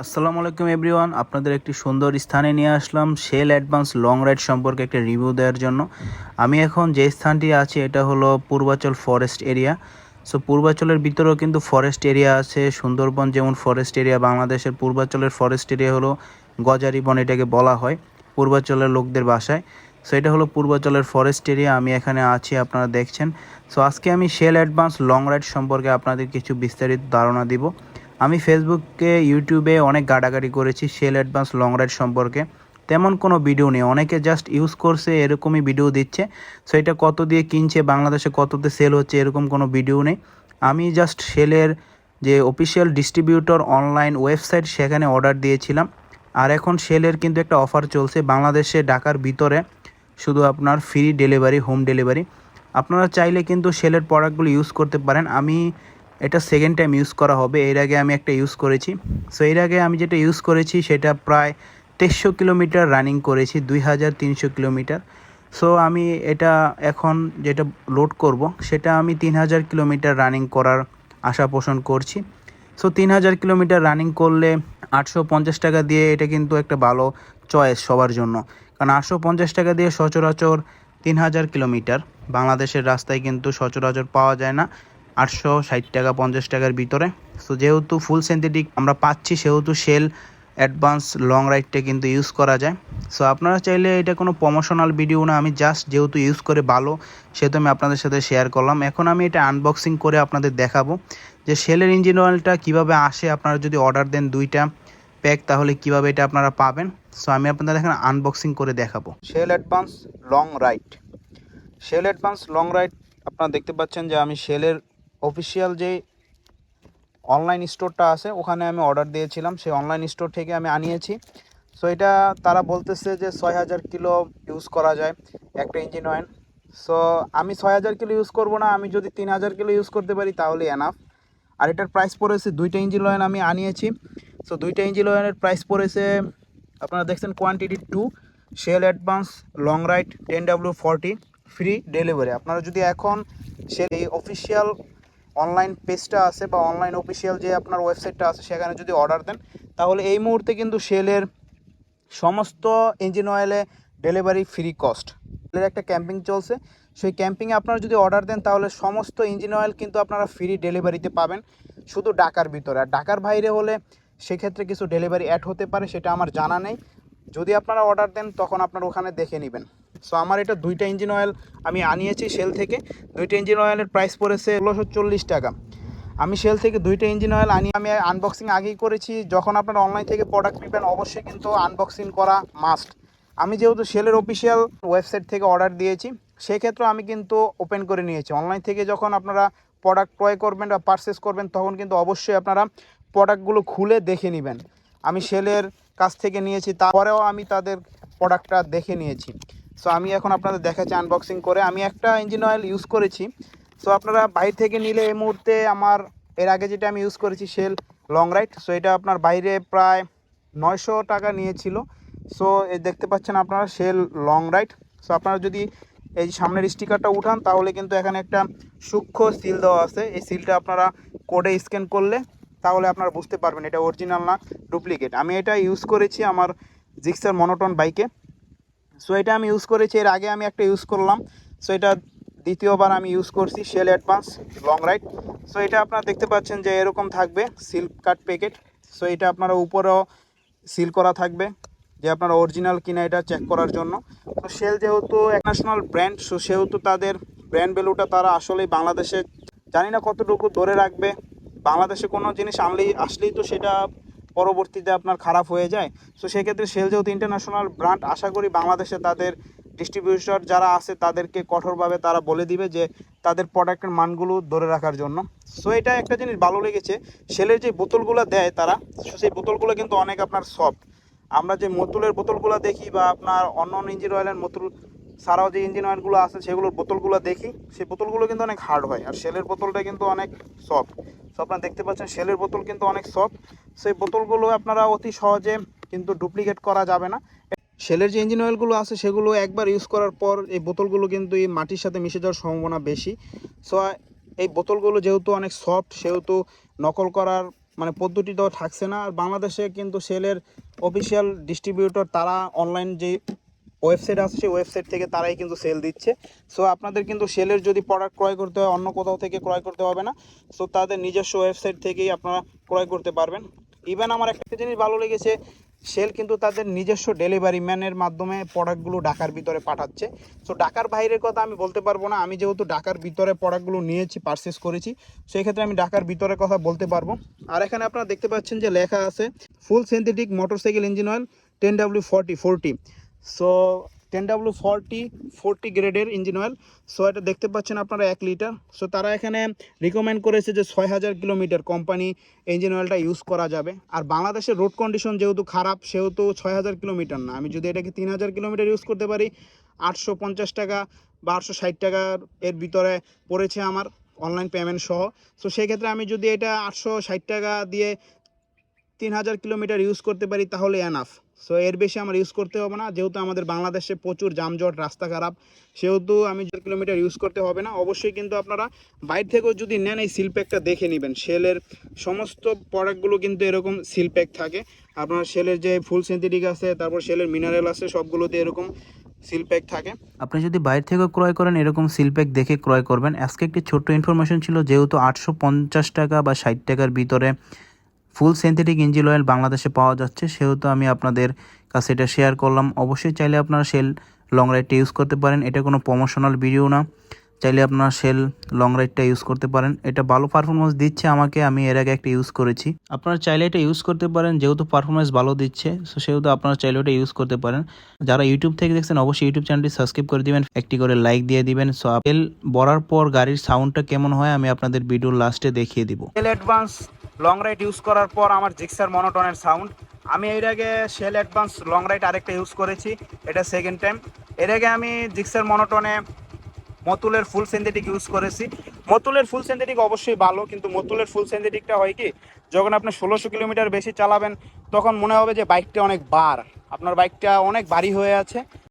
আসসালামু আলাইকুম এভরিওয়ান, আপনাদের একটি সুন্দর স্থানে নিয়ে আসলাম শেল অ্যাডভান্স লং রাইড সম্পর্কে একটা রিভিউ দেওয়ার জন্য। আমি এখন যে স্থানটি আছি এটা হলো পূর্বাচল ফরেস্ট এরিয়া। সো পূর্বাচলের ভিতরেও কিন্তু ফরেস্ট এরিয়া আছে। সুন্দরবন যেমন ফরেস্ট এরিয়া, বাংলাদেশের পূর্বাচলের ফরেস্ট এরিয়া হলো গজারি বন, এটাকে বলা হয় পূর্বাচলের লোকদের ভাষায়। সো এটা হলো পূর্বাচলের ফরেস্ট এরিয়া, আমি এখানে আছি, আপনারা দেখছেন। সো আজকে আমি শেল অ্যাডভান্স লং রাইড সম্পর্কে আপনাদের কিছু বিস্তারিত ধারণা দিব। আমি ফেসবুকে ইউটিউবে অনেক গাড়াগাড়ি করেছি শেল অ্যাডভান্স লং রাইড সম্পর্কে, তেমন কোনো ভিডিও নেই। অনেকে জাস্ট ইউজ করছে, এরকমই ভিডিও দিচ্ছে। সো এটা কত দিয়ে কিনছে, বাংলাদেশে কততে সেল হচ্ছে, এরকম কোনো ভিডিও নেই। আমি জাস্ট শেলের যে অফিসিয়াল ডিস্ট্রিবিউটর অনলাইন ওয়েবসাইট, সেখানে অর্ডার দিয়েছিলাম। আর এখন শেলের কিন্তু একটা অফার চলছে বাংলাদেশে, ঢাকার ভিতরে শুধু আপনার ফ্রি ডেলিভারি, হোম ডেলিভারি। আপনারা চাইলে কিন্তু শেলের প্রোডাক্টগুলো ইউজ করতে পারেন। আমি এটা সেকেন্ড টাইম ইউজ করা হবে, এর আগে আমি একটা ইউজ করেছি। সো এর আগে আমি যেটা ইউজ করেছি সেটা প্রায় 2300 কিলোমিটার রানিং করেছি, 2300 কিলোমিটার। সো আমি এটা এখন যেটা লোড করব সেটা আমি 3000 কিলোমিটার রানিং করার আশা পোষণ করছি। সো 3000 কিলোমিটার রানিং করলে 850 টাকা দিয়ে এটা কিন্তু একটা ভালো চয়েস সবার জন্য। কারণ 850 টাকা দিয়ে সচরাচর 3000 কিলোমিটার বাংলাদেশের রাস্তায় কিন্তু সচরাচর পাওয়া যায় না, 860 টাকা 50 টাকার ভিতরে। সো যেহেতু ফুল সিনথেটিক আমরা পাচ্ছি, সেহেতু শেল অ্যাডভান্স লং রাইডটা কিন্তু ইউজ করা যায়। সো আপনারা চাইলে, এটা কোনো প্রমোশনাল ভিডিও না, আমি জাস্ট যেহেতু ইউজ করে ভালো সেহেতু আমি আপনাদের সাথে শেয়ার করলাম। এখন আমি এটা আনবক্সিং করে আপনাদের দেখাবো যে শেলের ইঞ্জিন অয়েলটা কীভাবে আসে। আপনারা যদি অর্ডার দেন 2টা প্যাক, তাহলে কীভাবে এটা আপনারা পাবেন। সো আমি আপনাদের এখানে আনবক্সিং করে দেখাবো Shell advance long ride. Shell advance long ride আপনারা দেখতে পাচ্ছেন যে আমি শেলের অফিসিয়াল যে অনলাইন স্টোরটা আছে ওখানে আমি অর্ডার দিয়েছিলাম, সেই অনলাইন স্টোর থেকে আমি আনিয়েছি। সো এটা তারা বলতেছে যে 6000 কিলো ইউজ করা যায় একটা ইঞ্জিন অয়েল। সো আমি 6000 কিলো ইউজ করব না, আমি যদি 3000 কিলো ইউজ করতে পারি তাহলে এনাফ। আর এটার প্রাইস পড়েছে, 2টা ইঞ্জিন অয়েল আমি আনিয়েছি। সো 2টা ইঞ্জিন অয়েলের প্রাইস পড়েছে, আপনারা দেখছেন quantity 2, Shell advance long ride 10W40 free delivery. আপনারা যদি এখন শেল এই অফিসিয়াল অনলাইন পেজটা আছে বা অনলাইন অফিসিয়াল যে আপনার ওয়েবসাইটটা আছে সেখানে যদি অর্ডার দেন, তাহলে এই মুহূর্তে কিন্তু শেলের সমস্ত ইঞ্জিন অয়েলে ডেলিভারি ফ্রি কস্ট। শেলের একটা ক্যাম্পিং চলছে, সেই ক্যাম্পিংয়ে আপনারা যদি অর্ডার দেন তাহলে সমস্ত ইঞ্জিন অয়েল কিন্তু আপনারা ফ্রি ডেলিভারিতে পাবেন, শুধু ঢাকার ভিতরে। আর ঢাকার বাইরে হলে সেক্ষেত্রে কিছু ডেলিভারি অ্যাড হতে পারে, সেটা আমার জানা নেই। যদি আপনারা অর্ডার দেন তখন আপনারা ওখানে দেখে নেবেন। সো আমার এটা 2টা ইঞ্জিন অয়েল আমি আনিয়েছি শেল থেকে। 2টা ইঞ্জিন অয়েলের প্রাইস পড়েছে 1640 টাকা। আমি শেল থেকে 2টা ইঞ্জিন অয়েল আমি আনবক্সিং আগেই করেছি। যখন আপনারা অনলাইন থেকে প্রোডাক্ট নেবেন অবশ্যই কিন্তু আনবক্সিং করা মাস্ট। আমি যেহেতু শেলের অফিসিয়াল ওয়েবসাইট থেকে অর্ডার দিয়েছি, সেক্ষেত্রে আমি কিন্তু ওপেন করে নিয়েছি। অনলাইন থেকে যখন আপনারা প্রোডাক্ট ক্রয় করবেন বা পারচেস করবেন তখন কিন্তু অবশ্যই আপনারা প্রোডাক্টগুলো খুলে দেখে নেবেন। আমি শেলের কাছ থেকে নিয়েছি, তারপরেও আমি তাদের প্রোডাক্টটা দেখে নিয়েছি। সো আমি এখন আপনাদের দেখাচ্ছি আনবক্সিং করে। আমি একটা ইঞ্জিন অয়েল ইউজ করেছি। সো আপনারা বাইরে থেকে নিলে এই মুহূর্তে আমার এর আগে যেটা আমি ইউজ করেছি শেল লং রাইড, সো এটা আপনার বাইরে প্রায় 900 টাকা নিয়েছিল। সো এই দেখতে পাচ্ছেন আপনারা শেল লং রাইড। সো আপনারা যদি এই সামনের স্টিকারটা উঠান তাহলে কিন্তু এখানে একটা সূক্ষ্ম সিল দেওয়া আছে। এই সিলটা আপনারা কোডে স্ক্যান করলে তাহলে আপনারা বুঝতে পারবেন এটা অরিজিনাল না ডুপ্লিকেট। আমি এটা ইউজ করেছি আমার জিক্সার মনোটন বাইকে। সো এটা আমি ইউজ করেছি, এর আগে আমি একটা ইউজ করলাম। সো এটা দ্বিতীয়বার আমি ইউজ করছি Shell advance long ride. So এটা আপনারা দেখতে পাচ্ছেন যে এরকম থাকবে সিল কাট প্যাকেট। সো এটা আপনারা উপরেও সিল করা থাকবে যে আপনারা অরিজিনাল কিনা এটা চেক করার জন্য। তো শেল যেহেতু ইন্টারন্যাশনাল ব্র্যান্ড, সো সেহেতু তাদের ব্র্যান্ড ভ্যালুটা তারা আসলেই বাংলাদেশে জানি না কতটুকু ধরে রাখবে। বাংলাদেশে কোনো জিনিস আসলেই তো সেটা পরবর্তীতে আপনার খারাপ হয়ে যায়। সো সেক্ষেত্রে শেল যেহেতু ইন্টারন্যাশনাল ব্র্যান্ড, আশা করি বাংলাদেশে তাদের ডিস্ট্রিবিউটর যারা আছে তাদেরকে কঠোরভাবে তারা বলে দিবে যে তাদের প্রোডাক্টের মানগুলো ধরে রাখার জন্য। সো এটা একটা জিনিস ভালো লেগেছে, শেলের যে বোতলগুলো দেয় তারা, সেই বোতলগুলো কিন্তু অনেক আপনার সফট। আমরা যে বোতলের বোতলগুলো দেখি বা আপনার অন্য ইঞ্জিন অয়েলের বোতল ছাড়াও যে ইঞ্জিন অয়েলগুলো আছে সেগুলোর বোতলগুলো দেখি, সেই বোতলগুলো কিন্তু অনেক হার্ড হয়, আর শেলের বোতলটা কিন্তু অনেক সফট। সো আপনারা দেখতে পাচ্ছেন শেলের বোতল কিন্তু অনেক সফট। সেই বোতলগুলো আপনারা অতি সহজে কিন্তু ডুপ্লিকেট করা যাবে না। শেলের যে ইঞ্জিন অয়েলগুলো আছে সেগুলো একবার ইউজ করার পর এই বোতলগুলো কিন্তু এই মাটির সাথে মিশে যাওয়ার সম্ভাবনা বেশি। সো এই বোতলগুলো যেহেতু অনেক সফট, সেহেতু নকল করার মানে পদ্ধতিটাও থাকছে না। আর বাংলাদেশে কিন্তু সেলের অফিসিয়াল ডিস্ট্রিবিউটর তারা অনলাইন যে ওয়েবসাইট আছে সেই ওয়েবসাইট থেকে তারাই কিন্তু সেল দিচ্ছে। সো আপনাদের কিন্তু সেলের যদি প্রোডাক্ট ক্রয় করতে হয় অন্য কোথাও থেকে ক্রয় করতে হবে না, সো তাদের নিজস্ব ওয়েবসাইট থেকেই আপনারা ক্রয় করতে পারবেন। ইভেন আমার একটা জিনিস ভালো লেগেছে, সেল কিন্তু তাদের নিজস্ব ডেলিভারি ম্যানের মাধ্যমে প্রোডাক্টগুলো ঢাকার ভিতরে পাঠাচ্ছে। সো ঢাকার বাইরের কথা আমি বলতে পারবো না, আমি যেহেতু ঢাকার ভিতরে প্রোডাক্টগুলো নিয়েছি, পারচেস করেছি, সেই ক্ষেত্রে আমি ঢাকার ভিতরের কথা বলতে পারবো। আর এখানে আপনারা দেখতে পাচ্ছেন যে লেখা আছে ফুল synthetic motorcycle engine oil 10W40 so 10W40 গ্রেডের ইঞ্জিন অয়েল। সো এটা দেখতে পাচ্ছেন আপনারা 1 লিটার। সো তারা এখানে রিকমেন্ড করেছে যে 6000 কিলোমিটার কোম্পানি ইঞ্জিন অয়েলটা ইউজ করা যাবে। আর বাংলাদেশের রোড কন্ডিশন যেহেতু খারাপ সেহেতু 6000 কিলোমিটার না, আমি যদি এটাকে 3000 কিলোমিটার ইউজ করতে পারি 850 টাকা বা 860 টাকার এর ভিতরে পড়েছে আমার অনলাইন পেমেন্ট সহ। সো সেক্ষেত্রে আমি যদি এটা 860 টাকা দিয়ে 3000 কিলোমিটার ইউজ করতে পারি তাহলে এনাফ। সো এর বেশি আমার ইউজ করতে হবে না, যেহেতু আমাদের বাংলাদেশে প্রচুর যানজট, রাস্তা খারাপ, সেহেতু আমি 1 কিলোমিটার ইউজ করতে হবে না। অবশ্যই কিন্তু আপনারা বাইরে থেকেও যদি নেন এই সিল প্যাকটা দেখে নেবেন। সেলের সমস্ত প্রোডাক্টগুলো কিন্তু এরকম সিল প্যাক থাকে। আপনার সেলের যে ফুল সিনথেটিক আছে, তারপর সেলের মিনারেল আছে, সবগুলোতে এরকম সিল প্যাক থাকে। আপনি যদি বাইরে থেকে ক্রয় করেন এরকম সিল প্যাক দেখে ক্রয় করবেন। আজকে একটি ছোট্ট ইনফরমেশন ছিল, যেহেতু 850 টাকা বা 60 টাকার ভিতরে ফুল সিনথেটিক ইঞ্জিন অয়েল বাংলাদেশে পাওয়া যাচ্ছে, সেহেতু আমি আপনাদের কাছে এটা শেয়ার করলাম। অবশ্যই চাইলে আপনারা সেল লং রাইডটা ইউজ করতে পারেন, এটা কোনো প্রমোশনাল ভিডিও না। চাইলে আপনারা সেল লং রাইডটা ইউজ করতে পারেন, এটা ভালো পারফরমেন্স দিচ্ছে আমাকে, আমি এর আগে একটা ইউজ করেছি। আপনারা চাইলে এটা ইউজ করতে পারেন, যেহেতু পারফরমেন্স ভালো দিচ্ছে সেহেতু আপনারা চাইলে ওটা ইউজ করতে পারেন। যারা ইউটিউব থেকে দেখছেন অবশ্যই ইউটিউব চ্যানেলটি সাবস্ক্রাইব করে দিবেন, একটি করে লাইক দিয়ে দিবেন। সো তেল ভরার পর গাড়ির সাউন্ডটা কেমন হয় আমি আপনাদের ভিডিওর লাস্টে দেখিয়ে দিব। Shell advance long ride use করার পর আমার জিক্সার মনোটনের সাউন্ড, আমি এর আগে সেল অ্যাডভান্স লং রাইড আরেকটা ইউজ করেছি, এটা সেকেন্ড টাইম। এর আগে আমি জিক্সার মনোটনে মতুলের ফুল সিনথেটিক ইউজ করেছি। মতুলের ফুল সিনথেটিক অবশ্যই ভালো, কিন্তু মতুলের ফুল সিনথেটিকটা হয় কি, যখন আপনি 1600 কিলোমিটার বেশি চালাবেন তখন মনে হবে যে বাইকটা অনেক বার, আপনার বাইকটা অনেক ভারী হয়ে আছে।